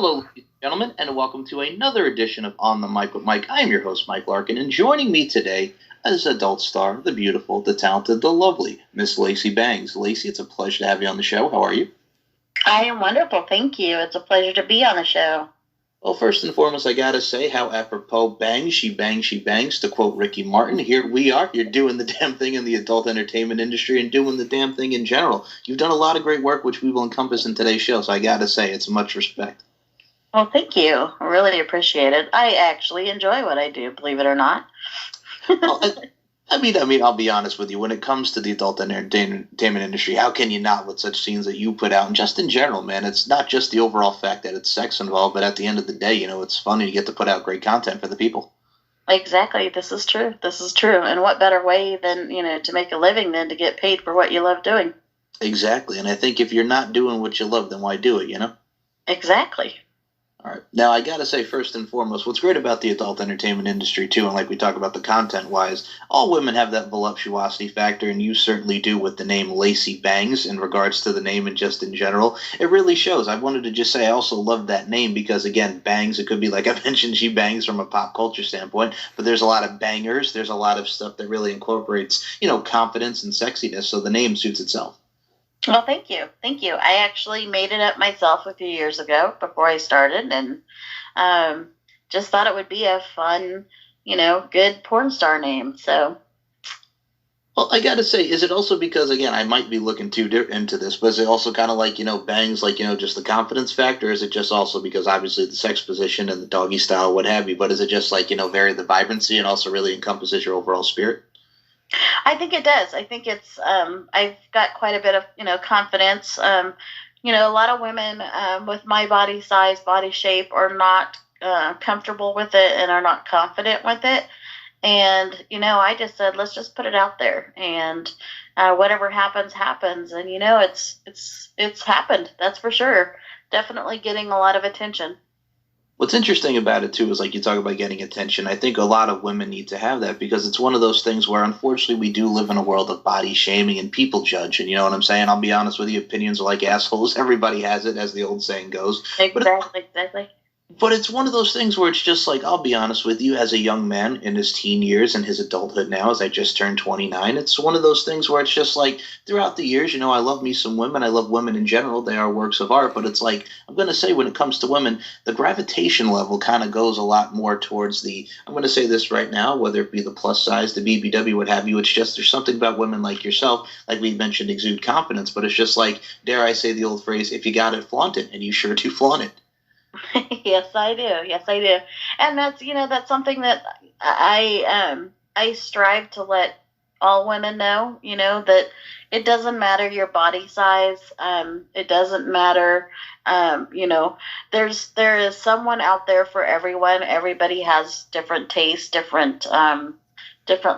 Hello, ladies and gentlemen, and welcome to another edition of On the Mic with Mike. I am your host, Mike Larkin, and joining me today is adult star, the beautiful, the talented, the lovely Miss Lacy Bangs. Lacy, it's a pleasure to have you on the show. How are you? I am wonderful, thank you. It's a pleasure to be on the show. Well, first and foremost, I gotta say how apropos bangs, she bangs, to quote Ricky Martin. Here we are. You're doing the damn thing in the adult entertainment industry and doing the damn thing in general. You've done a lot of great work, which we will encompass in today's show, so I gotta say it's much respect. Well, thank you. I really appreciate it. I actually enjoy what I do, believe it or not. Well, I'll be honest with you. When it comes to the adult entertainment industry, how can you not with such scenes that you put out? And just in general, man, it's not just the overall fact that it's sex involved, but at the end of the day, it's fun and you get to put out great content for the people. Exactly. This is true. And what better way than, to make a living than to get paid for what you love doing? Exactly. And I think if you're not doing what you love, then why do it, Exactly. All right. Now, I got to say, first and foremost, what's great about the adult entertainment industry, too, and like we talk about the content-wise, all women have that voluptuosity factor, and you certainly do with the name Lacy Bangs in regards to the name and just in general. It really shows. I wanted to just say I also love that name because, again, bangs, it could be like I mentioned, she bangs from a pop culture standpoint, but there's a lot of bangers. There's a lot of stuff that really incorporates, confidence and sexiness, so the name suits itself. Well, thank you. Thank you. I actually made it up myself a few years ago before I started and just thought it would be a fun, good porn star name. So. Well, I got to say, is it also because, again, I might be looking into this, but is it also kind of like, bangs, like, just the confidence factor? Or is it just also because obviously the sex position and the doggy style, what have you, but is it just like, vary the vibrancy and also really encompasses your overall spirit? I think it does. I think it's, I've got quite a bit of, confidence. A lot of women with my body size, body shape are not comfortable with it and are not confident with it. And, I just said, let's just put it out there and whatever happens, happens. And, it's happened. That's for sure. Definitely getting a lot of attention. What's interesting about it, too, is like you talk about getting attention. I think a lot of women need to have that because it's one of those things where, unfortunately, we do live in a world of body shaming and people judge. And you know what I'm saying? I'll be honest with you, opinions are like assholes. Everybody has it, as the old saying goes. Exactly. But it's one of those things where it's just like, I'll be honest with you, as a young man in his teen years and his adulthood now, as I just turned 29, it's one of those things where it's just like, throughout the years, I love me some women. I love women in general. They are works of art. But it's like, I'm going to say when it comes to women, the gravitation level kind of goes a lot more towards I'm going to say this right now, whether it be the plus size, the BBW, what have you. It's just there's something about women like yourself, like we mentioned, exude confidence. But it's just like, dare I say the old phrase, if you got it, flaunt it. And you sure do flaunt it. Yes, I do. And that's something that I strive to let all women know, that it doesn't matter your body size. It doesn't matter, there is someone out there for everyone. Everybody has different tastes, different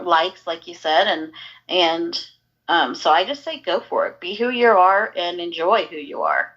likes, like you said. And so I just say, go for it. Be who you are and enjoy who you are.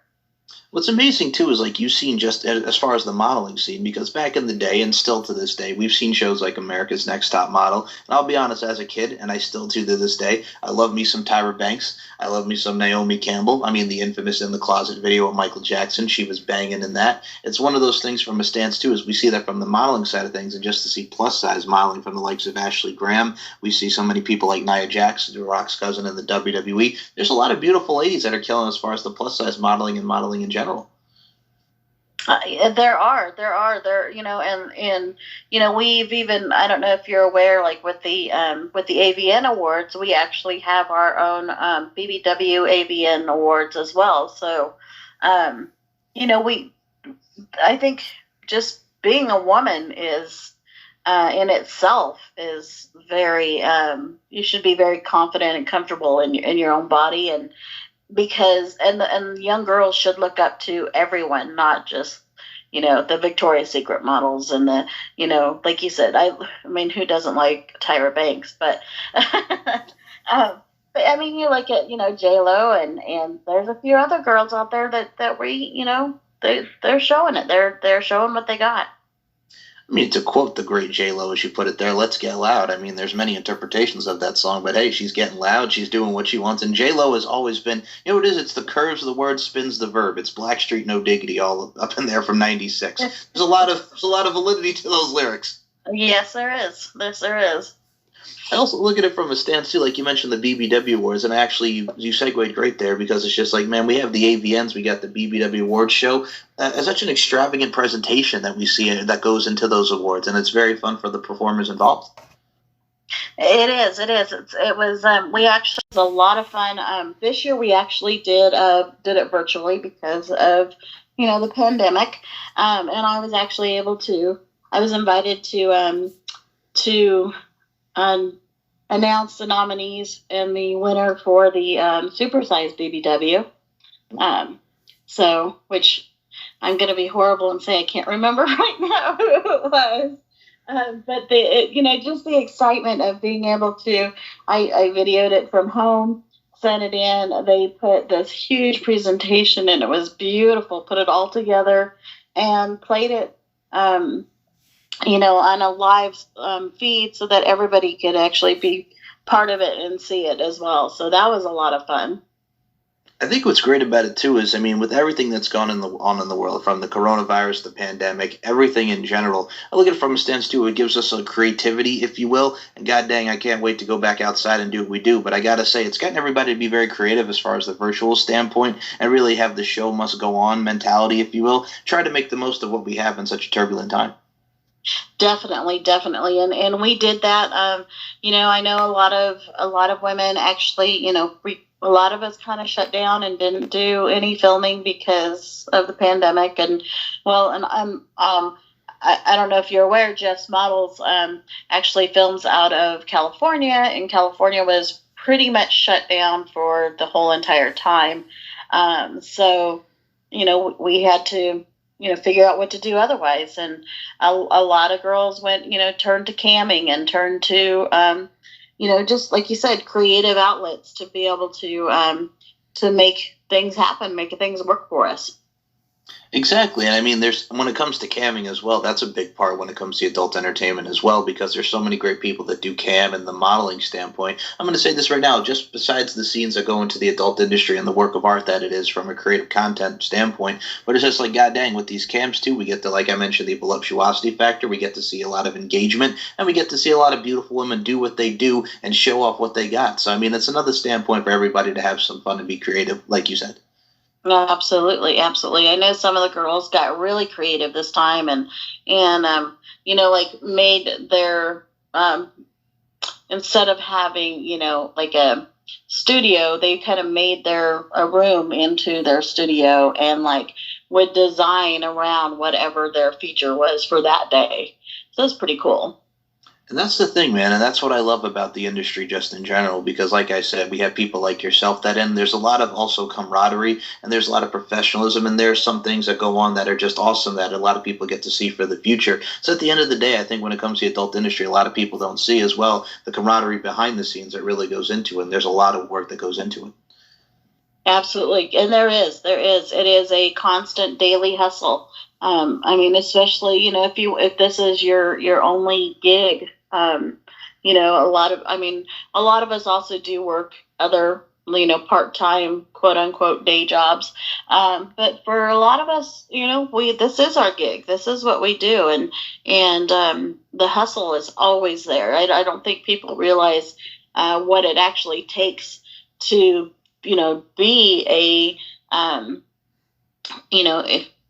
What's amazing, too, is like you've seen just as far as the modeling scene, because back in the day and still to this day, we've seen shows like America's Next Top Model. And I'll be honest, as a kid, and I still do to this day, I love me some Tyra Banks. I love me some Naomi Campbell. I mean, the infamous In the Closet video of Michael Jackson. She was banging in that. It's one of those things from a stance, too, is we see that from the modeling side of things. And just to see plus-size modeling from the likes of Ashley Graham, we see so many people like Nia Jax, The Rock's cousin in the WWE. There's a lot of beautiful ladies that are killing as far as the plus-size modeling and modeling in general. There are, we've even, I don't know if you're aware, like with the AVN Awards, we actually have our own BBW AVN Awards as well. So, I think just being a woman is, in itself is very, you should be very confident and comfortable in your own body, and because and young girls should look up to everyone, not just the Victoria's Secret models and the like you said. I mean, who doesn't like Tyra Banks? But but I mean, you look at J-Lo and there's a few other girls out there that we they're showing it. They're showing what they got. I mean, to quote the great J-Lo, as you put it there, let's get loud. I mean, there's many interpretations of that song, but hey, she's getting loud. She's doing what she wants. And J-Lo has always been, you know what it is? It's the curves of the word spins the verb. It's Blackstreet No Diggity all up in there from 96. There's a lot of validity to those lyrics. Yes, there is. Yes, there is. I also look at it from a stance too, like you mentioned the BBW awards, and actually you segued great there because it's just like, man, we have the AVNs, we got the BBW awards show, as such an extravagant presentation that we see that goes into those awards, and it's very fun for the performers involved. It is. It is. It was. We actually it was a lot of fun. This year we actually did it virtually because of the pandemic, and I was actually able to. I was invited to announce the nominees and the winner for the supersized BBW. Which I'm going to be horrible and say I can't remember right now who it was. But just the excitement of being able to, I videoed it from home, sent it in. They put this huge presentation and it was beautiful. Put it all together and played it, on a live feed so that everybody could actually be part of it and see it as well. So that was a lot of fun. I think what's great about it too is, I mean, with everything that's gone on in the world, from the coronavirus, the pandemic, everything in general, I look at it from a stance too. It gives us a creativity, if you will. And god dang, I can't wait to go back outside and do what we do. But I gotta say, it's gotten everybody to be very creative as far as the virtual standpoint, and really have the show must go on mentality, if you will. Try to make the most of what we have in such a turbulent time. Definitely, and we did that. I know a lot of women actually, a lot of us kind of shut down and didn't do any filming because of the pandemic. And I don't know if you're aware, Jeff's Models actually films out of California, and California was pretty much shut down for the whole entire time. So we had to figure out what to do otherwise. And a lot of girls went, turned to camming and turned to, just like you said, creative outlets to be able to make things happen, make things work for us. Exactly. And I mean, when it comes to camming as well, that's a big part when it comes to adult entertainment as well, because there's so many great people that do cam and the modeling standpoint. I'm going to say this right now, just besides the scenes that go into the adult industry and the work of art that it is from a creative content standpoint, but it's just like, god dang, with these cams too, we get to, like I mentioned, the voluptuosity factor. We get to see a lot of engagement, and we get to see a lot of beautiful women do what they do and show off what they got. So, I mean, it's another standpoint for everybody to have some fun and be creative, like you said. No, absolutely, absolutely. I know some of the girls got really creative this time, and made their instead of having like a studio, they kind of made a room into their studio and would design around whatever their feature was for that day. So it's pretty cool. And that's the thing, man, and that's what I love about the industry just in general, because like I said, we have people like yourself there's a lot of also camaraderie, and there's a lot of professionalism, and there's some things that go on that are just awesome that a lot of people get to see for the future. So at the end of the day, I think when it comes to the adult industry, a lot of people don't see as well the camaraderie behind the scenes that really goes into it, and there's a lot of work that goes into it. Absolutely, and there is. It is a constant daily hustle. Especially if this is your only gig. A lot of us also do work other part-time quote unquote day jobs. But for a lot of us, this is our gig. This is what we do, and the hustle is always there. I don't think people realize what it actually takes to be a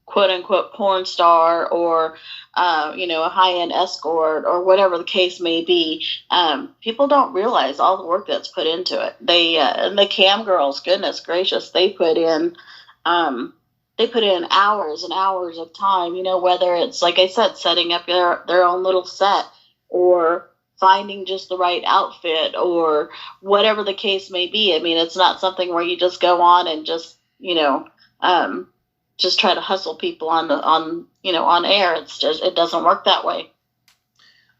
quote unquote porn star or a high-end escort or whatever the case may be. People don't realize all the work that's put into it. They and the cam girls, goodness gracious, they put in hours and hours of time, whether it's, like I said, setting up their own little set, or finding just the right outfit, or whatever the case may be. I mean, it's not something where you just go on and just just try to hustle people on air. It's just, it doesn't work that way.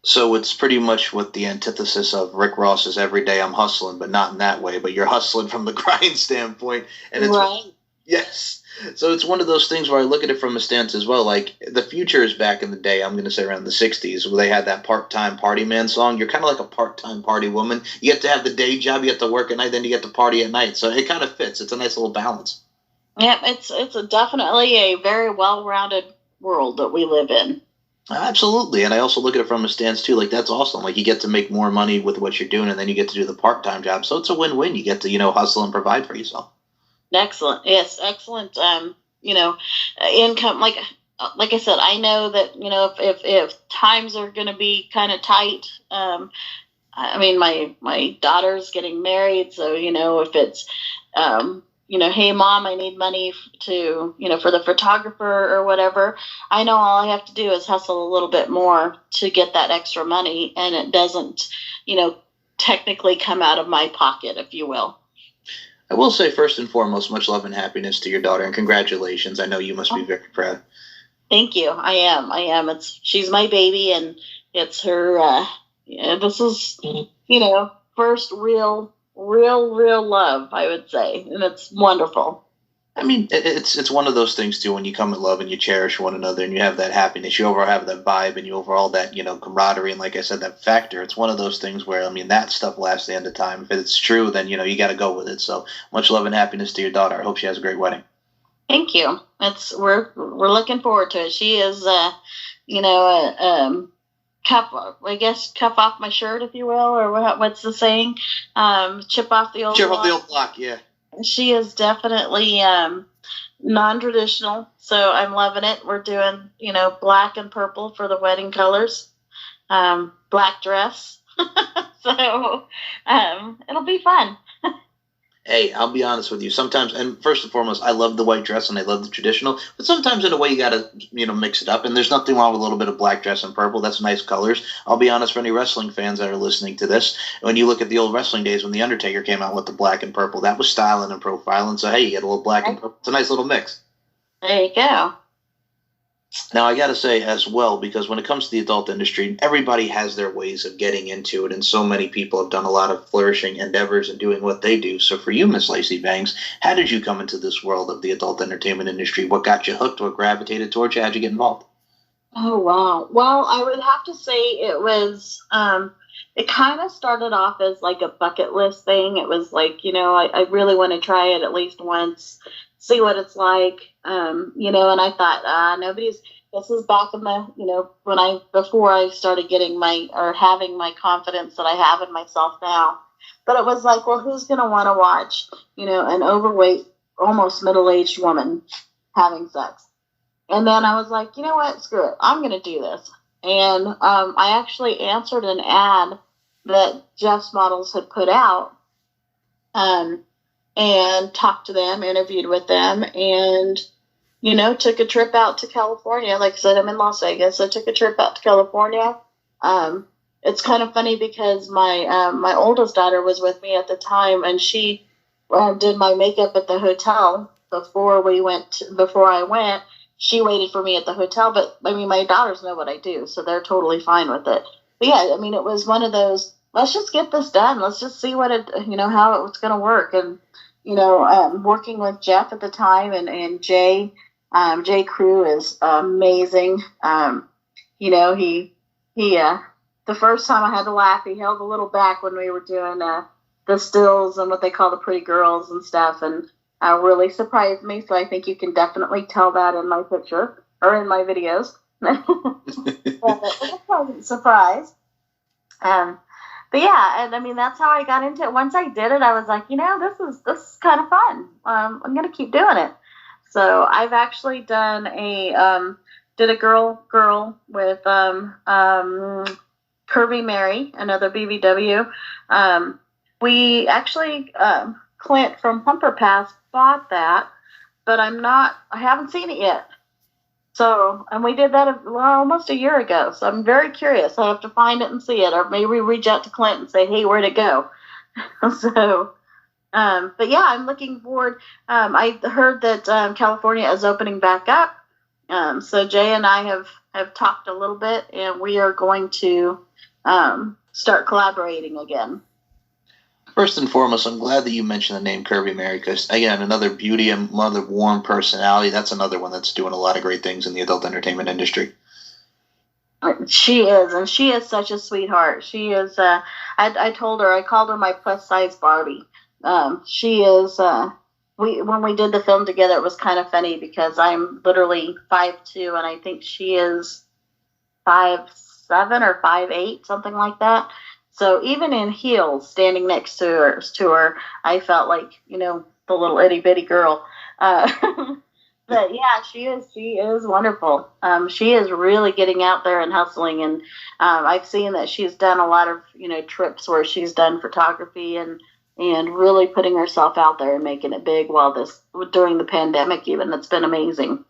So it's pretty much what the antithesis of Rick Ross's "every day I'm hustling," but not in that way. But you're hustling from the grind standpoint, and it's right. Yes. So it's one of those things where I look at it from a stance as well. Like the future is back in the day. I'm going to say around the '60s, where they had that part-time party man song. You're kind of like a part-time party woman. You get to have the day job, you get to work at night, then you get to party at night. So it kind of fits. It's a nice little balance. Yep, it's definitely a very well-rounded world that we live in. Absolutely, and I also look at it from a stance too. Like that's awesome. Like you get to make more money with what you're doing, and then you get to do the part-time job. So it's a win-win. You get to hustle and provide for yourself. Excellent. Yes, excellent. Income. Like I said, I know that if times are going to be kind of tight. I mean, my daughter's getting married, so if it's hey mom, I need money to for the photographer or whatever. I know all I have to do is hustle a little bit more to get that extra money, and it doesn't technically come out of my pocket, if you will. I will say first and foremost, much love and happiness to your daughter, and congratulations. I know you must be very proud. Thank you. I am. She's my baby, and it's her. This is first real love, I would say, and it's wonderful. I mean, it's one of those things too. When you come in love and you cherish one another and you have that happiness, you overall have that vibe and you overall that camaraderie and like I said, that factor. It's one of those things where that stuff lasts the end of time. If it's true, then you got to go with it. So much love and happiness to your daughter. I hope she has a great wedding. Thank you. We're looking forward to it. She is cuff off my shirt, if you will, or what's the saying? Chip off the old block. Yeah. She is definitely non-traditional, so I'm loving it. We're doing black and purple for the wedding colors, black dress, so it'll be fun. Hey, I'll be honest with you. Sometimes, and first and foremost, I love the white dress and I love the traditional. But sometimes, in a way, you gotta mix it up. And there's nothing wrong with a little bit of black dress and purple. That's nice colors. I'll be honest, for any wrestling fans that are listening to this, when you look at the old wrestling days when the Undertaker came out with the black and purple, that was styling and profiling. So hey, you get a little black and purple. It's a nice little mix. There you go. Now, I got to say as well, because when it comes to the adult industry, everybody has their ways of getting into it, and so many people have done a lot of flourishing endeavors in doing what they do. So for you, Miss Lacy Banks, how did you come into this world of the adult entertainment industry? What got you hooked? What gravitated towards you? How'd you get involved? Oh, wow. Well, I would have to say it was, it kind of started off as like a bucket list thing. It was like, I really want to try it at least once, see what it's like, and I thought, this is back in the, before I started having my confidence that I have in myself now. But it was like, well, who's going to want to watch, an overweight, almost middle-aged woman having sex? And then I was like, you know what, screw it, I'm going to do this. And I actually answered an ad that Jeff's Models had put out, and talked to them, interviewed with them, and, took a trip out to California. Like I said, I'm in Las Vegas. I took a trip out to California. It's kind of funny because my oldest daughter was with me at the time, and she did my makeup at the hotel before I went. She waited for me at the hotel, but my daughters know what I do, so they're totally fine with it. But yeah, it was one of those, let's just get this done. Let's just see how it's going to work. And, working with Jeff at the time and Jay, Jay Crew is amazing. The first time I had to laugh, he held a little back when we were doing the stills and what they call the pretty girls and stuff, and really surprised me. So I think you can definitely tell that in my picture or in my videos. It was a pleasant surprise. But yeah, and that's how I got into it. Once I did it, I was like, this is kind of fun. I'm gonna keep doing it. So I've actually done did a girl with Curvy Mary, another BBW. We actually Clint from Pumper Pass bought that, but I haven't seen it yet. So, and we did that almost a year ago. So I'm very curious. I have to find it and see it, or maybe reach out to Clint and say, hey, where'd it go? So, but yeah, I'm looking forward. I heard that California is opening back up. So Jay and I have talked a little bit, and we are going to start collaborating again. First and foremost, I'm glad that you mentioned the name Kirby Mary because, again, another beauty and another warm personality. That's another one that's doing a lot of great things in the adult entertainment industry. She is, and she is such a sweetheart. She is. I told her, I called her my plus size Barbie. She is. When we did the film together, it was kind of funny because I'm literally 5'2", and I think she is 5'7" or 5'8", something like that. So even in heels, standing next to her, I felt like the little itty bitty girl. But yeah, she is wonderful. She is really getting out there and hustling, and I've seen that she's done a lot of trips where she's done photography and really putting herself out there and making it big during the pandemic even. It's been amazing.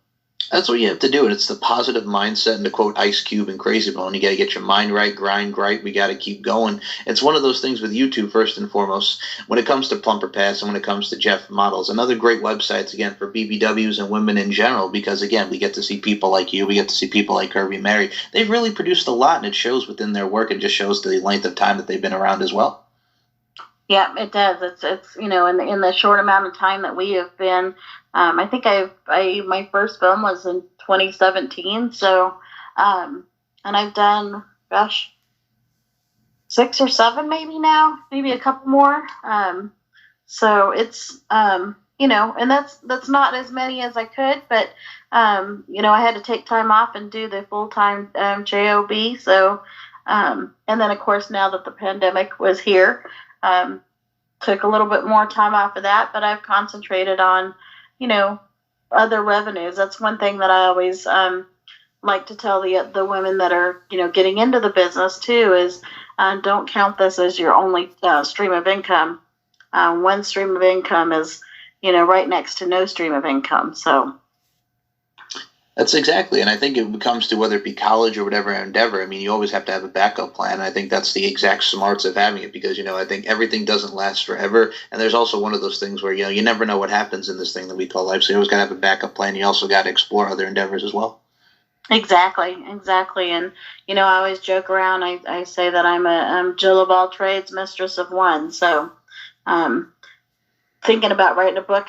That's what you have to do, and it's the positive mindset. And to quote Ice Cube and Crazy Bone, you got to get your mind right, grind right. We got to keep going. It's one of those things with YouTube, first and foremost, when it comes to Plumper Pass and when it comes to Jeff Models. Another great websites, again, for BBWs and women in general, because, again, we get to see people like you. We get to see people like Kirby Mary. They've really produced a lot, and it shows within their work. It just shows the length of time that they've been around as well. Yeah, it does. It's in the short amount of time that we have been. I think my first film was in 2017. So, and I've done, 6 or 7 maybe now, maybe a couple more. So it's and that's not as many as I could, but I had to take time off and do the full-time job. So, and then of course now that the pandemic was here. Took a little bit more time off of that, but I've concentrated on, other revenues. That's one thing that I always like to tell the women that are, getting into the business too is don't count this as your only stream of income. One stream of income is, right next to no stream of income. So. That's exactly, and I think it comes to whether it be college or whatever endeavor. I mean, you always have to have a backup plan. And I think that's the exact smarts of having it because, I think everything doesn't last forever. And there's also one of those things where, you never know what happens in this thing that we call life. So you always got to have a backup plan. You also got to explore other endeavors as well. Exactly. And, I always joke around. I say that I'm Jill of all trades, mistress of one. So thinking about writing a book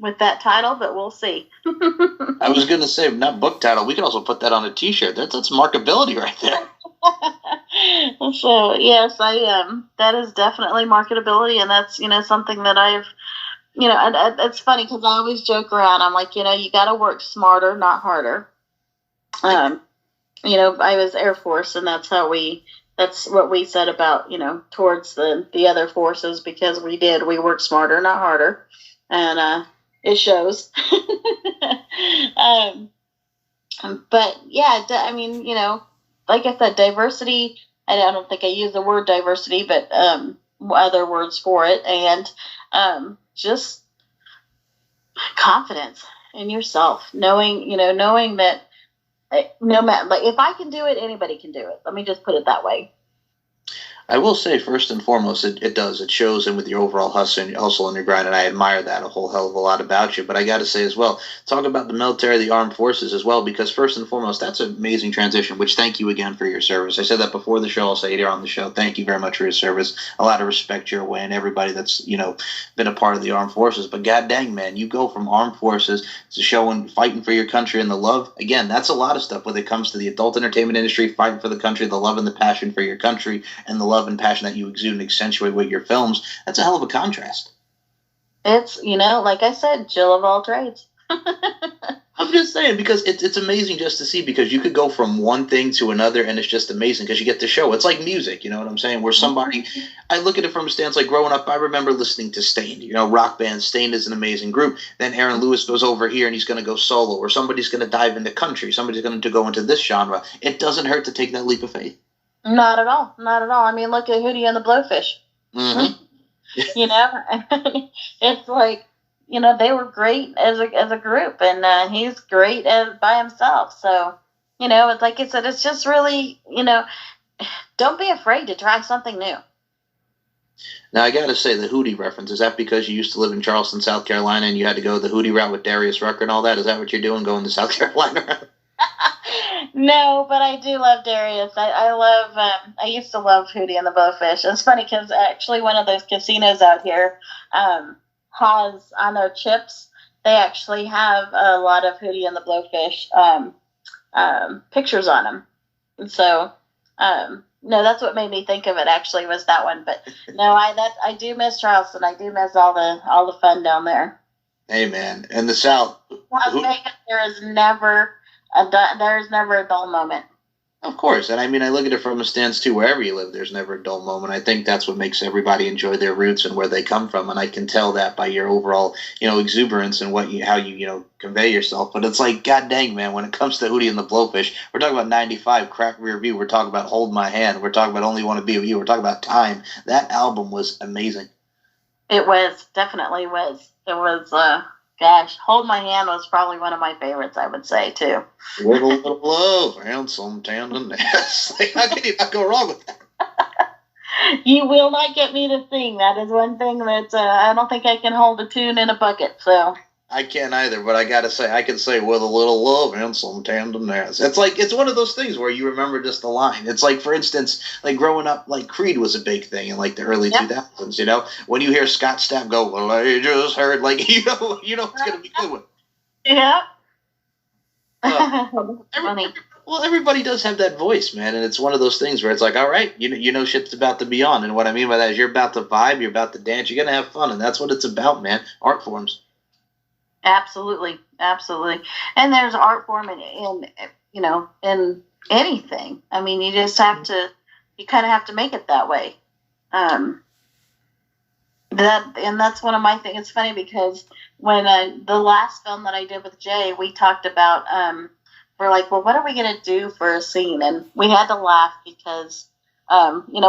with that title, but we'll see. I was going to say, not book title. We could also put that on a T-shirt. That's marketability right there. So yes, that is definitely marketability, and that's something that I've and it's funny because I always joke around. I'm like, you got to work smarter, not harder. I was Air Force, and that's what we said about towards the other forces because we work smarter, not harder, and it shows. But yeah, I mean, like I said, diversity, I don't think I use the word diversity, but other words for it, and just confidence in yourself, knowing that no matter, like, if I can do it, anybody can do it. Let me just put it that way. I will say, first and foremost, it does. It shows in with your overall hustle and your grind, and I admire that a whole hell of a lot about you. But I got to say as well, talk about the military, the armed forces as well, because first and foremost, that's an amazing transition, which thank you again for your service. I said that before the show. I'll say it here on the show. Thank you very much for your service. A lot of respect your way and everybody that's, been a part of the armed forces. But god dang, man, you go from armed forces to showing, fighting for your country and the love. Again, that's a lot of stuff when it comes to the adult entertainment industry, fighting for the country, the love and the passion for your country, and the love and passion that you exude and accentuate with your films. That's a hell of a contrast. It's, like I said, Jill of all trades. I'm just saying, because it's amazing just to see, because you could go from one thing to another, and it's just amazing because you get to show. It's like music, you know what I'm saying? Where somebody, I look at it from a stance like growing up, I remember listening to Staind, rock band. Staind is an amazing group. Then Aaron Lewis goes over here and he's going to go solo, or somebody's going to dive into country. Somebody's going to go into this genre. It doesn't hurt to take that leap of faith. Not at all. Not at all. I mean, look at Hootie and the Blowfish. Mm-hmm. It's like, they were great as a group, and he's great by himself. So, it's like I said, it's just really, don't be afraid to try something new. Now, I got to say, the Hootie reference, is that because you used to live in Charleston, South Carolina, and you had to go the Hootie route with Darius Rucker and all that? Is that what you're doing, going the South Carolina route? No, but I do love Darius. I love. I used to love Hootie and the Blowfish. It's funny because actually one of those casinos out here has on their chips. They actually have a lot of Hootie and the Blowfish pictures on them, and so no, that's what made me think of it. Actually, was that one? But no, I do miss Charleston. I do miss all the fun down there. Hey, man, in the South, Las Vegas, there's never a dull moment. Of course, and I mean, I look at it from a stance too. Wherever you live, there's never a dull moment. I think that's what makes everybody enjoy their roots and where they come from, and I can tell that by your overall, exuberance and how you convey yourself. But it's like, god dang, man, when it comes to Hootie and the Blowfish, we're talking about '95, Crack Rear View. We're talking about Hold My Hand. We're talking about Only Want to Be with You. We're talking about Time. That album was amazing. It was, definitely was. It was. Gosh, Hold My Hand was probably one of my favorites, I would say, too. With a little love and some tenderness. How can you not go wrong with that? You will not get me to sing. That is one thing that I don't think I can hold a tune in a bucket, so... I can't either, but I gotta say, I can say with a little love and some tenderness. It's one of those things where you remember just the line. It's like, for instance, like growing up, like Creed was a big thing in like the early 2000s. When you hear Scott Stapp go, "Well, I just heard," like it's gonna be good one. Yeah. Everybody does have that voice, man, and it's one of those things where it's like, all right, shit's about to be on, and what I mean by that is you're about to vibe, you're about to dance, you're gonna have fun, and that's what it's about, man. Art forms. Absolutely, and there's art form in anything. I mean, you just have to, you kind of have to make it that way. That's one of my things. It's funny because when the last film that I did with Jay, we talked about we're like, well, what are we gonna do for a scene? And we had to laugh because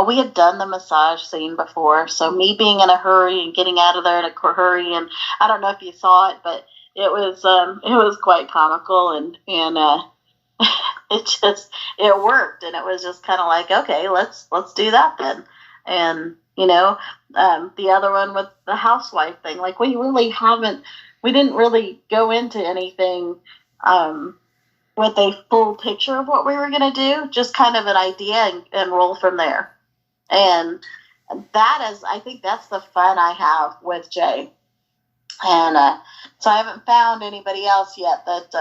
we had done the massage scene before. So me being in a hurry and getting out of there in a hurry, and I don't know if you saw it, but it was quite comical, and it worked, and it was just kind of like, okay, let's do that then. And the other one with the housewife thing, like we didn't really go into anything with a full picture of what we were going to do, just kind of an idea and roll from there. And I think that's the fun I have with Jay. And so I haven't found anybody else yet that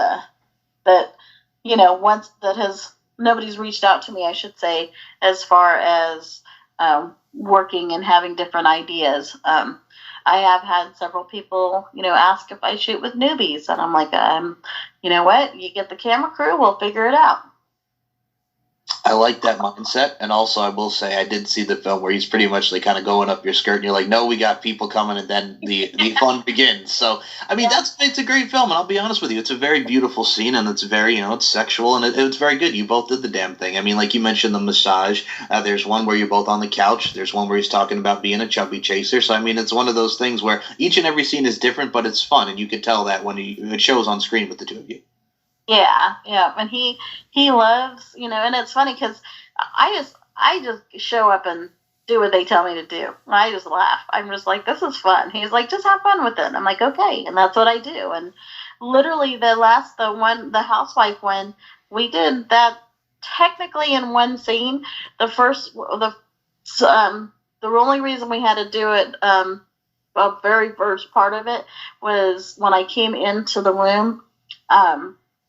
nobody's reached out to me, I should say, as far as working and having different ideas. I have had several people, ask if I shoot with newbies, and I'm like, you know what? You get the camera crew, we'll figure it out. I like that mindset, and also I will say I did see the film where he's pretty much like kind of going up your skirt, and you're like, no, we got people coming, and then the fun begins. So, I mean, it's a great film, and I'll be honest with you, it's a very beautiful scene, and it's very, it's sexual, and it's very good. You both did the damn thing. I mean, like you mentioned the massage, there's one where you're both on the couch, there's one where he's talking about being a chubby chaser, so I mean, it's one of those things where each and every scene is different, but it's fun, and you can tell that when it shows on screen with the two of you. Yeah, and he loves, and it's funny because I just show up and do what they tell me to do. I just laugh. I'm just like, this is fun. He's like, just have fun with it. I'm like, okay, and that's what I do. And literally the housewife one, we did that technically in one scene. The only reason we had to do it, very first part of it was when I came into the room.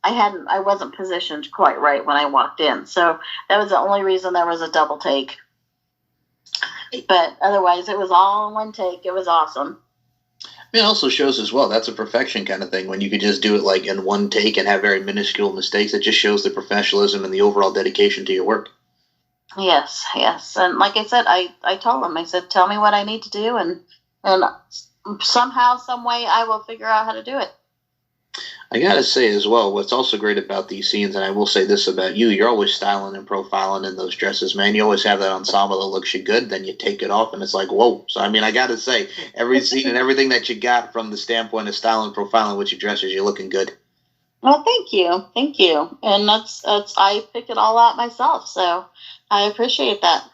I wasn't positioned quite right when I walked in. So that was the only reason there was a double take. But otherwise, it was all in one take. It was awesome. It also shows as well, that's a perfection kind of thing. When you could just do it like in one take and have very minuscule mistakes, it just shows the professionalism and the overall dedication to your work. Yes. And like I said, I told him, I said, tell me what I need to do, and somehow, some way, I will figure out how to do it. I gotta say as well, what's also great about these scenes, and I will say this about you, you're always styling and profiling in those dresses, man. You always have that ensemble that looks you good, then you take it off, and it's like, whoa. So, I mean, I gotta say, every scene and everything that you got from the standpoint of styling and profiling with your dresses, you're looking good. Well, thank you. And that's I pick it all out myself, so I appreciate that.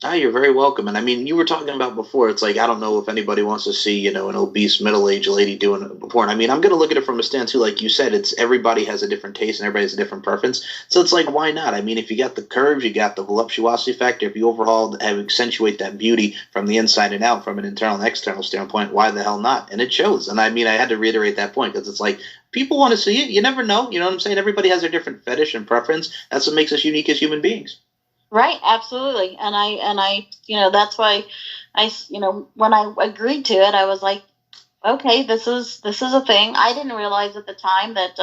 Ah, you're very welcome. And I mean, you were talking about before, it's like, I don't know if anybody wants to see, an obese middle-aged lady doing porn. I mean, I'm going to look at it from a stand too. Like you said, it's everybody has a different taste and everybody has a different preference. So it's like, why not? I mean, if you got the curves, you got the voluptuosity factor, if you overall have accentuate that beauty from the inside and out from an internal and external standpoint, why the hell not? And it shows. And I mean, I had to reiterate that point because it's like, people want to see it. You never know. You know what I'm saying? Everybody has their different fetish and preference. That's what makes us unique as human beings. Right, absolutely. And I, that's why when I agreed to it, I was like, okay, this is a thing. I didn't realize at the time that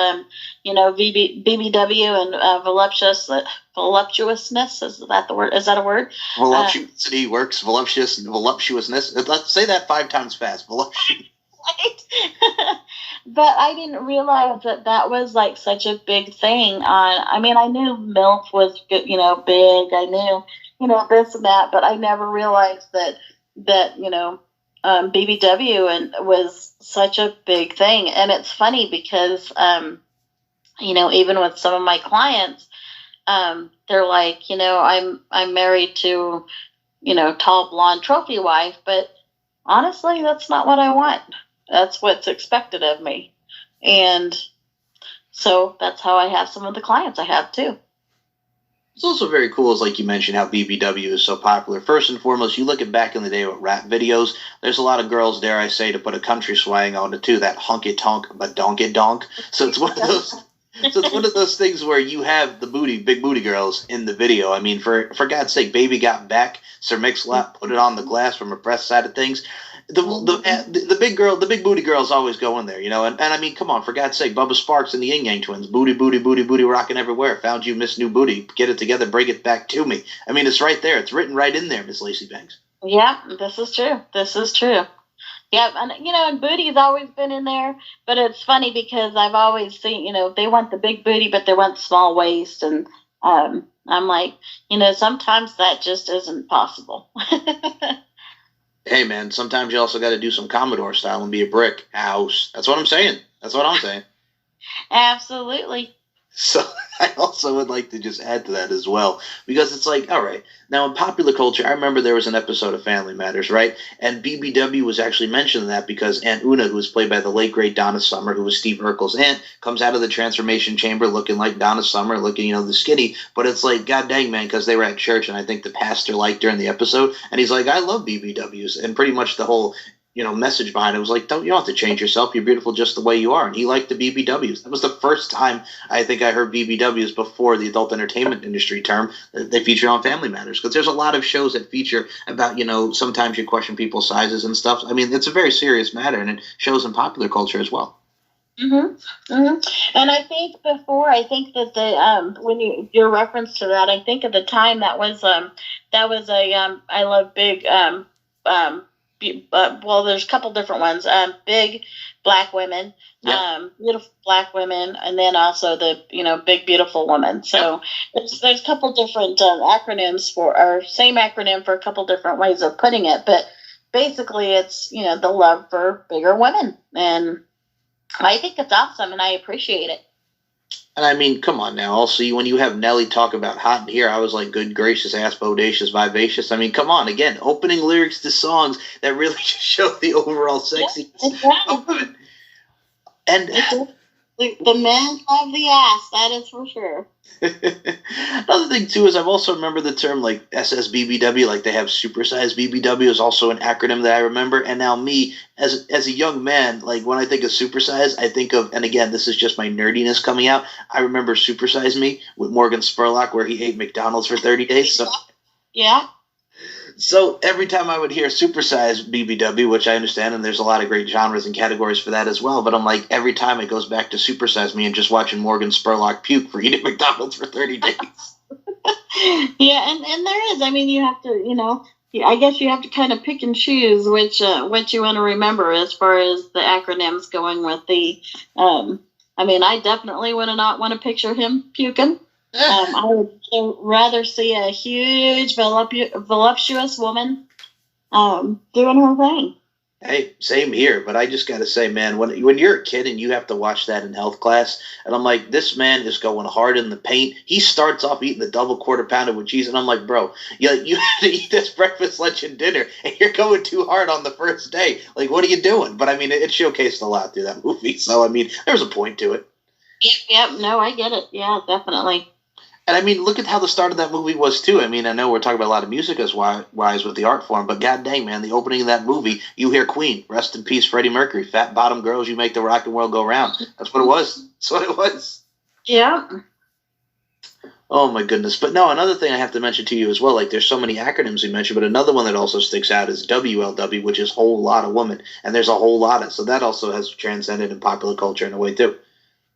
BBW and voluptuousness, is that the word? Is that a word? Voluptuosity works. Voluptuousness. Let's say that 5 times fast. Voluptuous. Right. But I didn't realize that was like such a big thing. I mean, I knew MILF was good, big. I knew, this and that, but I never realized that BBW and was such a big thing. And it's funny because, even with some of my clients, they're like, I'm married to, tall blonde trophy wife, but honestly, that's not what I want. That's what's expected of me. And so that's how I have some of the clients I have too. It's also very cool, as like you mentioned, how BBW is so popular. First and foremost, you look at back in the day with rap videos, there's a lot of girls, dare I say, to put a country swang on it too, that honky tonk but donky donk. So it's one of those so it's one of those things where you have the big booty girls in the video. I mean, for God's sake, Baby Got Back, Sir Mix-a-Lot put it on the glass from a press side of things. The big booty girls always go in there, and I mean, come on, for God's sake, Bubba Sparks and the Yin Yang Twins, booty, booty, booty, booty, rocking everywhere. Found you, Miss New Booty. Get it together, bring it back to me. I mean, it's right there. It's written right in there, Miss Lacy Banks. Yeah, this is true. This is true. Yeah, and booty's always been in there, but it's funny because I've always seen, they want the big booty, but they want small waist, and I'm like, sometimes that just isn't possible. Hey, man, sometimes you also got to do some Commodore style and be a brick house. That's what I'm saying. That's what I'm saying. Absolutely. So I also would like to just add to that as well, because it's like, all right, now in popular culture, I remember there was an episode of Family Matters, right? And BBW was actually mentioned in that because Aunt Una, who was played by the late great Donna Summer, who was Steve Urkel's aunt, comes out of the transformation chamber looking like Donna Summer, looking, the skinny. But it's like, god dang, man, because they were at church, and I think the pastor liked her in the episode, and he's like, I love BBWs, and pretty much the whole message behind it was like, you don't have to change yourself. You're beautiful just the way you are. And he liked the BBWs. That was the first time I think I heard BBWs before the adult entertainment industry term that they featured on Family Matters. Because there's a lot of shows that feature about, sometimes you question people's sizes and stuff. I mean, it's a very serious matter, and it shows in popular culture as well. Mm-hmm. Mm-hmm. And I think that the when your reference to that, I think at the time that was a I love big well, there's a couple different ones. Big black women, yep. Beautiful black women, and then also the big beautiful woman. So yep. there's a couple different acronyms or same acronym for a couple different ways of putting it, but basically it's the love for bigger women, and I think it's awesome, and I appreciate it. And I mean, come on now. Also, when you have Nelly talk about hot in here, I was like, good gracious, ass, bodacious, vivacious. I mean, come on. Again, opening lyrics to songs that really just show the overall sexiness of women. And the men love the ass, that is for sure. Another thing, too, is I've also remembered the term, like, SSBBW, like they have supersized BBW is also an acronym that I remember. And now me, as a young man, like, when I think of supersize, I think of, and again, this is just my nerdiness coming out, I remember Supersize Me with Morgan Spurlock, where he ate McDonald's for 30 days. So. Yeah. So every time I would hear supersized BBW, which I understand, and there's a lot of great genres and categories for that as well, but I'm like, every time it goes back to Supersize Me and just watching Morgan Spurlock puke for eating McDonald's for 30 days. Yeah, and there is. I mean, you have to, I guess you have to kind of pick and choose which you want to remember as far as the acronyms going with the. I mean, I definitely would not want to picture him puking. I would rather see a huge, voluptuous woman doing her thing. Hey, same here, but I just got to say, man, when you're a kid and you have to watch that in health class, and I'm like, this man is going hard in the paint. He starts off eating the double quarter pounder with cheese, and I'm like, bro, you have to eat this breakfast, lunch, and dinner, and you're going too hard on the first day. Like, what are you doing? But I mean, it showcased a lot through that movie, so I mean, there's a point to it. Yep, yep. No, I get it. Yeah, definitely. And I mean, look at how the start of that movie was too. I mean, I know we're talking about a lot of music as wise with the art form, but god dang, man, the opening of that movie, you hear Queen, rest in peace, Freddie Mercury, fat bottom girls, you make the rock and world go round. That's what it was. That's what it was. Yeah. Oh my goodness. But no, another thing I have to mention to you as well, like there's so many acronyms we mentioned, but another one that also sticks out is WLW, which is whole lot of woman, and there's a whole lot of, so that also has transcended in popular culture in a way too.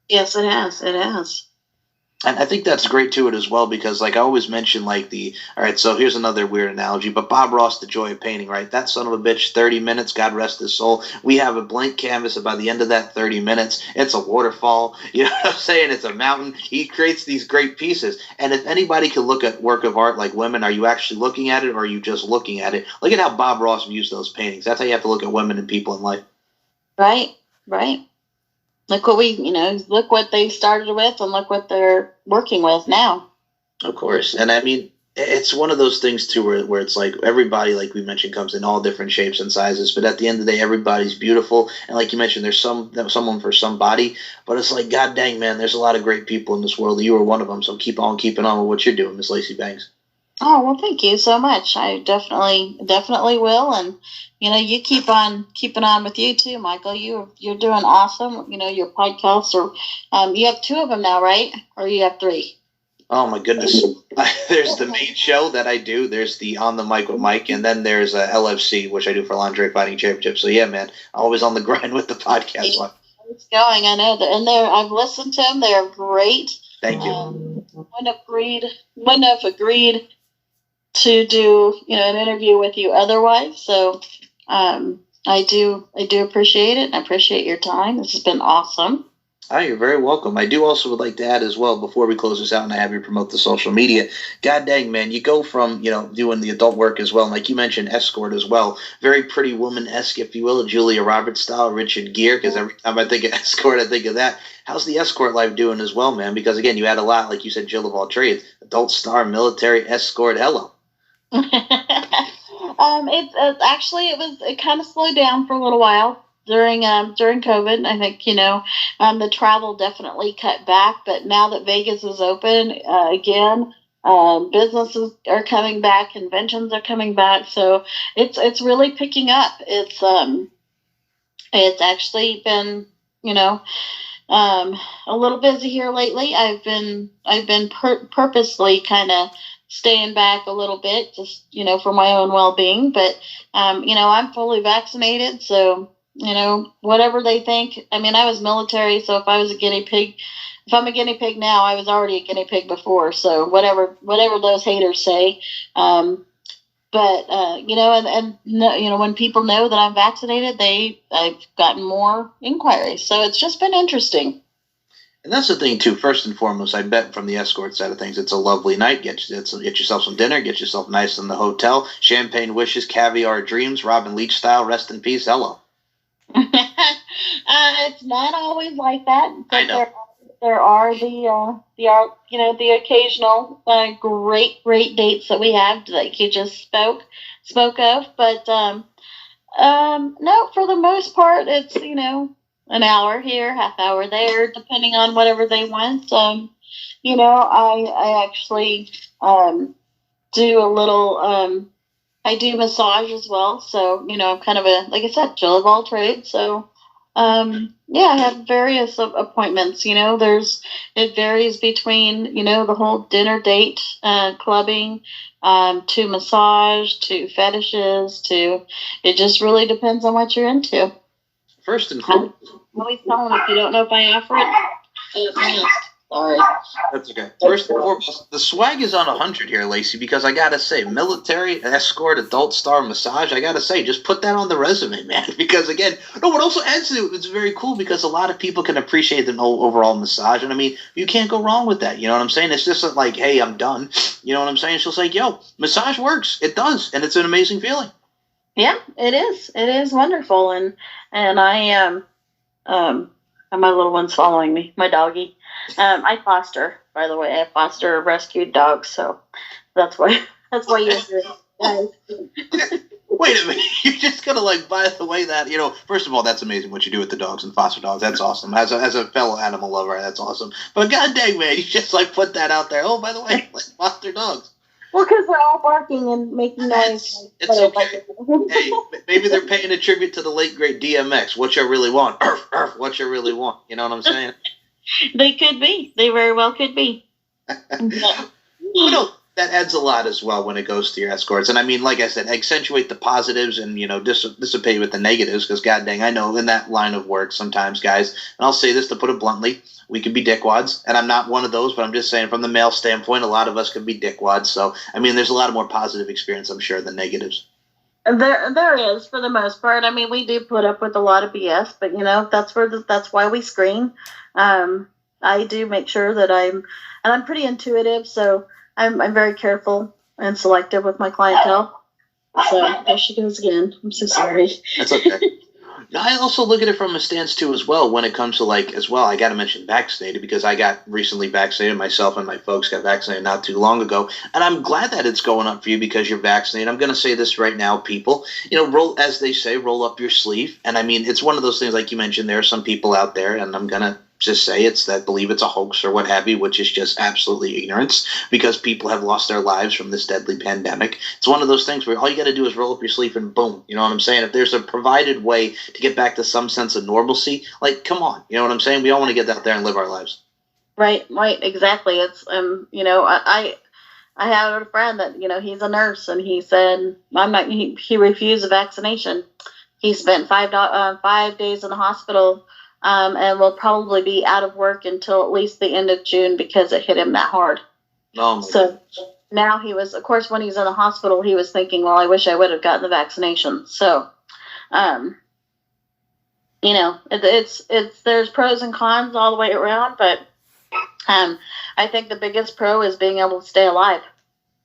Yes, it has. It has. And I think that's great to it as well because, like I always mention, all right, so here's another weird analogy, but Bob Ross, The Joy of Painting, right? That son of a bitch, 30 minutes, God rest his soul. We have a blank canvas, and by the end of that 30 minutes, it's a waterfall. You know what I'm saying? It's a mountain. He creates these great pieces. And if anybody can look at work of art like women, are you actually looking at it or are you just looking at it? Look at how Bob Ross views those paintings. That's how you have to look at women and people in life. Right. Right. Look what look what they started with and look what they're working with now. Of course. And I mean, it's one of those things too where it's like everybody, like we mentioned, comes in all different shapes and sizes, but at the end of the day, everybody's beautiful. And like you mentioned, there's someone for somebody, but it's like, god dang, man, there's a lot of great people in this world. You are one of them. So keep on keeping on with what you're doing, Miss Lacy Banks. Oh, well, thank you so much. I definitely will. And, you keep on keeping on with you too, Michael. You're doing awesome. Your podcasts you have two of them now, right? Or you have three? Oh my goodness. There's the main show that I do. There's the On the Mic with Mike, and then there's LFC, which I do for Lingerie Fighting Championship. So yeah, man, always on the grind with the podcast one. It's going. I know that, and I've listened to them. They're great. Thank you. Wouldn't have agreed to do an interview with you otherwise. So I do appreciate it. And I appreciate your time. This has been awesome. Oh, you're very welcome. I do also would like to add as well, before we close this out and I have you promote the social media, god dang, man, you go from, doing the adult work as well, and like you mentioned, escort as well, very Pretty Woman-esque, if you will, Julia Roberts style, Richard Gere, because every time I think of escort, I think of that. How's the escort life doing as well, man? Because again, you had a lot, like you said, Jill of all trades, adult star, military, escort, hello. It kind of slowed down for a little while during COVID. I think the travel definitely cut back, but now that Vegas is open again, businesses are coming back, conventions are coming back, so it's really picking up. It's actually been a little busy here lately. I've been purposely kind of staying back a little bit, just for my own well-being. But I'm fully vaccinated, so whatever they think. I mean, I was military, so if I'm a guinea pig now, I was already a guinea pig before. So whatever those haters say. But when people know that I'm vaccinated, I've gotten more inquiries. So it's just been interesting. And that's the thing too. First and foremost, I bet from the escort side of things, it's a lovely night. Get yourself some dinner. Get yourself nice in the hotel. Champagne wishes, caviar dreams. Robin Leach style. Rest in peace. Hello. It's not always like that. I know. There are the occasional great dates that we have, like you just spoke of. But no, for the most part, it's an hour here, half hour there, depending on whatever they want. I actually do a little. I do massage as well, so I'm kind of like I said, Jill of all trades. So I have various appointments. It varies between the whole dinner date, clubbing, to massage, to fetishes, to it just really depends on what you're into. First and foremost, always tell them if you don't know if I offer it. Sorry. That's okay. First and foremost, the swag is on 100 here, Lacy, because I gotta say, military, escort, adult star, massage, I gotta say, just put that on the resume, man. Because again, what also adds to it, it's very cool because a lot of people can appreciate the whole overall massage. And I mean, you can't go wrong with that. You know what I'm saying? It's just like, hey, I'm done. You know what I'm saying? She'll say, yo, massage works. It does. And it's an amazing feeling. Yeah, it is. It is wonderful, and I am and my little one's following me. My doggy. I foster, by the way. I foster rescued dogs, so that's why you're here, guys. Wait a minute. You're just gonna like, by the way, that first of all, that's amazing what you do with the dogs and foster dogs. That's awesome. As a fellow animal lover, that's awesome. But god dang, man, you just like put that out there. Oh, by the way, like, foster dogs. Well, because they're all barking and making noise. It's okay. Hey, maybe they're paying a tribute to the late great DMX. What you really want? Arf, arf, what you really want? You know what I'm saying? They could be. They very well could be. That adds a lot as well when it goes to your escorts. And I mean, like I said, accentuate the positives and, dissipate with the negatives because, god dang, I know in that line of work sometimes, guys, and I'll say this to put it bluntly, we can be dickwads. And I'm not one of those, but I'm just saying from the male standpoint, a lot of us can be dickwads. So, I mean, there's a lot of more positive experience, I'm sure, than negatives. There is for the most part. I mean, we do put up with a lot of BS, but that's why we screen. I do make sure that I'm pretty intuitive, so I'm very careful and selective with my clientele. So there she goes again. I'm so sorry. That's okay. I also look at it from a stance too as well when it comes to I got to mention vaccinated because I got recently vaccinated myself and my folks got vaccinated not too long ago, and I'm glad that it's going up for you because you're vaccinated. I'm going to say this right now, people, roll, as they say, roll up your sleeve. And I mean, it's one of those things like you mentioned, there are some people out there, and I'm going to just say believe it's a hoax or what have you, which is just absolutely ignorance because people have lost their lives from this deadly pandemic. It's one of those things where all you got to do is roll up your sleeve and boom, you know what I'm saying? If there's a provided way to get back to some sense of normalcy, like, come on, you know what I'm saying? We all want to get out there and live our lives. Right, exactly. It's I have a friend that he's a nurse and he said he refused a vaccination. He spent 5 days in the hospital. And will probably be out of work until at least the end of June because it hit him that hard. So now he was, of course, when he's in the hospital, he was thinking, well, I wish I would have gotten the vaccination. So, it's there's pros and cons all the way around, but I think the biggest pro is being able to stay alive.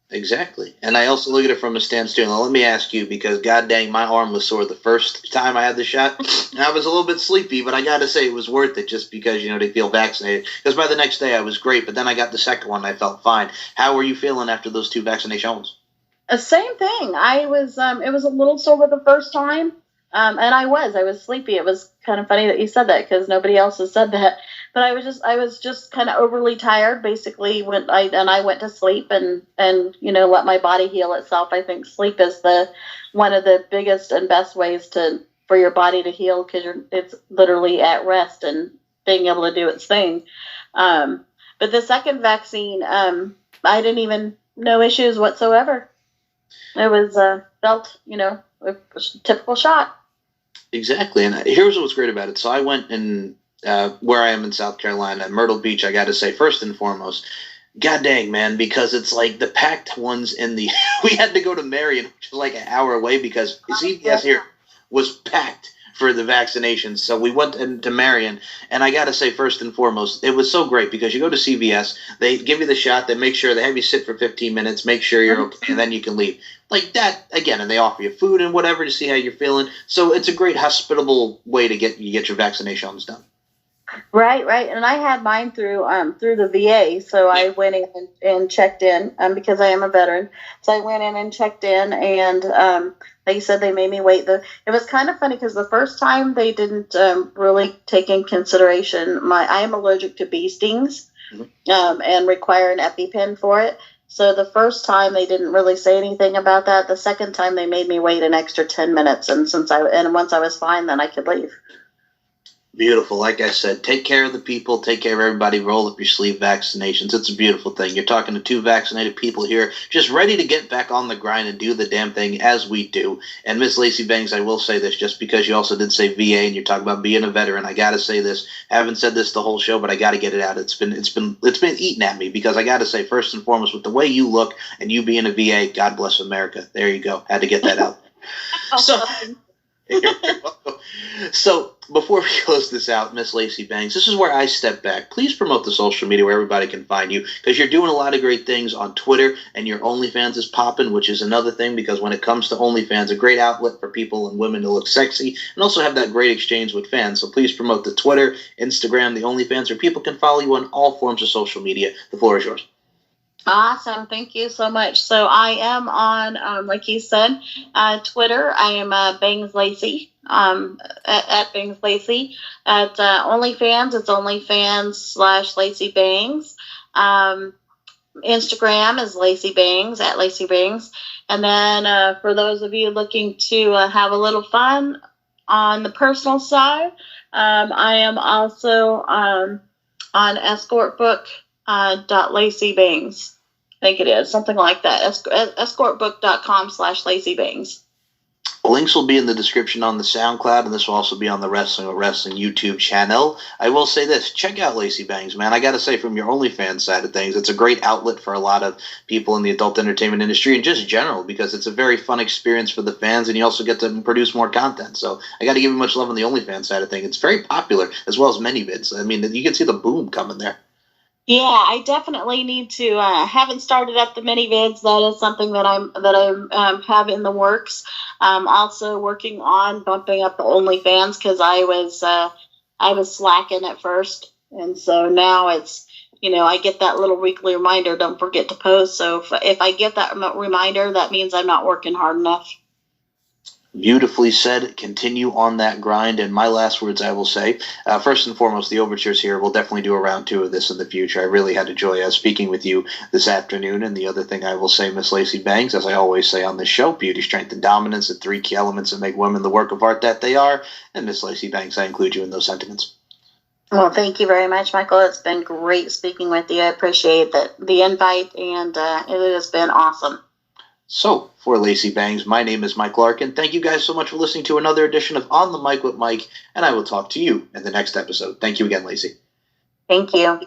Exactly. And I also look at it from a stance too. Now, let me ask you, because god dang, my arm was sore the first time I had the shot. And I was a little bit sleepy, but I got to say it was worth it just because, they feel vaccinated. Because by the next day I was great, but then I got the second one and I felt fine. How were you feeling after those two vaccinations? Same thing. I was, it was a little sore the first time. And I was sleepy. It was kind of funny that you said that because nobody else has said that. But I was just kind of overly tired. Basically, I went to sleep and let my body heal itself. I think sleep is one of the biggest and best ways for your body to heal because it's literally at rest and being able to do its thing. But the second vaccine, I didn't even no issues whatsoever. It was felt a typical shot. Exactly, and here's what's great about it. So I went in where I am in South Carolina, Myrtle Beach. I got to say, first and foremost, god dang, man, because it's like the packed ones in the. We had to go to Marion, which is like an hour away, because CVS here was packed for the vaccinations. So we went into Marion, and I got to say, first and foremost, it was so great because you go to CVS, they give you the shot, they make sure they have you sit for 15 minutes, make sure you're okay, and then you can leave. Like that, again, and they offer you food and whatever to see how you're feeling. So it's a great hospitable way to get your vaccinations done. Right, and I had mine through the VA, so I went in and checked in because I am a veteran. So I went in and checked in, and they said they made me wait. It was kind of funny because the first time they didn't really take in consideration I am allergic to bee stings, and require an EpiPen for it. So the first time they didn't really say anything about that. The second time they made me wait an extra 10 minutes, and once I was fine, then I could leave. Beautiful. Like I said, take care of the people, take care of everybody, roll up your sleeve vaccinations. It's a beautiful thing. You're talking to two vaccinated people here, just ready to get back on the grind and do the damn thing as we do. And Miss Lacy Bangs, I will say this, just because you also did say VA and you're talking about being a veteran, I got to say this. I haven't said this the whole show, but I got to get it out. It's been eating at me because I got to say, first and foremost, with the way you look and you being a VA, God bless America. There you go. Had to get that out. So You're very welcome. So, before we close this out, Miss Lacy Banks, this is where I step back. Please promote the social media where everybody can find you, because you're doing a lot of great things on Twitter, and your OnlyFans is popping, which is another thing, because when it comes to OnlyFans, a great outlet for people and women to look sexy, and also have that great exchange with fans. So please promote the Twitter, Instagram, the OnlyFans, where people can follow you on all forms of social media. The floor is yours. Awesome. Thank you so much. So I am on, like you said, Twitter. I am Bangs Lacy, at Bangs Lacy. At OnlyFans, it's OnlyFans/Lacy Bangs. Instagram is Lacy Bangs, at Lacy Bangs. And then for those of you looking to have a little fun on the personal side, I am also on escortbook.lacybangs. I think it is something like that. Escortbook.com/LacyBangs. Links will be in the description on the SoundCloud, and this will also be on the Wrestling with Wrestling YouTube channel. I will say this: check out Lacy Bangs, man. I got to say, from your OnlyFans side of things, it's a great outlet for a lot of people in the adult entertainment industry and just general, because it's a very fun experience for the fans, and you also get to produce more content. So I got to give you much love on the OnlyFans side of things. It's very popular, as well as many vids. I mean, you can see the boom coming there. Yeah, I definitely need to. Haven't started up the mini vids. That is something that I have in the works. Also working on bumping up the OnlyFans, because I was slacking at first, and so now it's, I get that little weekly reminder. Don't forget to post. So if I get that reminder, that means I'm not working hard enough. Beautifully said. Continue on that grind. And my last words, I will say, first and foremost, the overtures here. We'll definitely do a round 2 of this in the future. I really had a joy speaking with you this afternoon. And the other thing I will say, Miss Lacy Bangs, as I always say on this show, beauty, strength, and dominance, the 3 key elements that make women the work of art that they are. And Miss Lacy Bangs, I include you in those sentiments. Well, thank you very much, Michael. It's been great speaking with you. I appreciate the invite, and it has been awesome. So, for Lacy Bangs, my name is Mike Larkin. Thank you guys so much for listening to another edition of On the Mic with Mike, and I will talk to you in the next episode. Thank you again, Lacy. Thank you.